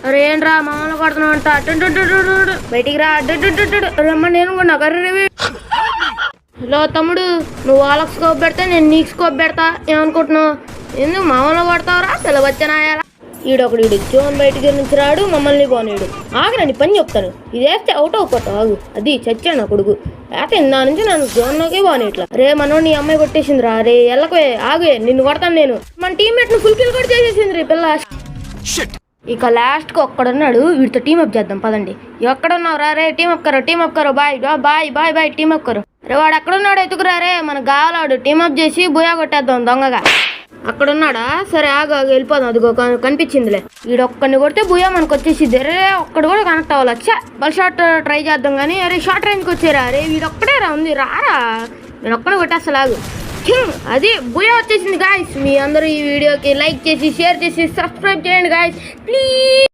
అరే ఏంట్రా మామూలు కొడుతున్నావు అంట బయటికి రా రమ్మ నేను కూడా కర్రీ. హలో తమ్ముడు, నువ్వు వాళ్ళకి స్కోప్ పెడితే నేను నీకు స్కోప్ పెడతా, ఏమనుకుంటున్నావు? ఎందుకు మామూలు కొడతావురా తెలవచ్చనాయాలా? ఈడొకడు జోన్ బయటికి నుంచి రాడు, మమ్మల్ని పోనీడు. ఆగరండి పని చెప్తాను, ఇది వేస్తే అవుట్ అయిపోతావు. ఆగు, అది చచ్చాడు నా కొడుకు. అయితే నా నుంచి నన్ను జోన్లోకి పోనీట్లా. రే మనో నీ అమ్మాయి కొట్టేసింది రా. రే ఎల్లకే ఆగే, నిన్ను కొడతాను నేను. మన టీమ్మేట్ ను ఫుల్ కిల్ కూడా చేసేసింది రే పిల్ల. ఇక లాస్ట్ కు ఒక్కడున్నాడు, వీడితో టీమప్ చేద్దాం పదండి. ఎక్కడున్నావు రా? రే టీమప్ కరో boy boy boy boy team up కరో. రే వాడు ఎక్కడున్నాడు ఎత్తుకురా రే, మనకు కావాలాడు. టీమప్ చేసి బుయా కొట్టేద్దాం దొంగగా. అక్కడున్నాడా? సరే ఆగు వెళ్ళిపోదాం. అదిగో కనిపించిందిలే. వీడొక్కడిని కొడితే బుయా మనకు వచ్చేసిద్ది. రే ఒక్కడు కూడా కనెక్ట్ అవ్వాలి. వచ్చా బల్ షాట్ ట్రై చేద్దాం కానీ. అరే షార్ట్ రేంజ్కి వచ్చారా? రే వీడొక్కడే రా ఉంది, రారా నేను ఒక్కడే కొట్టేస్తలాగు. అది బుయా వచ్చేసింది గాయస్. మీ అందరూ ఈ వీడియోకి లైక్ చేసి షేర్ చేసి సబ్స్క్రైబ్ చేయండి గాయస్ ప్లీజ్.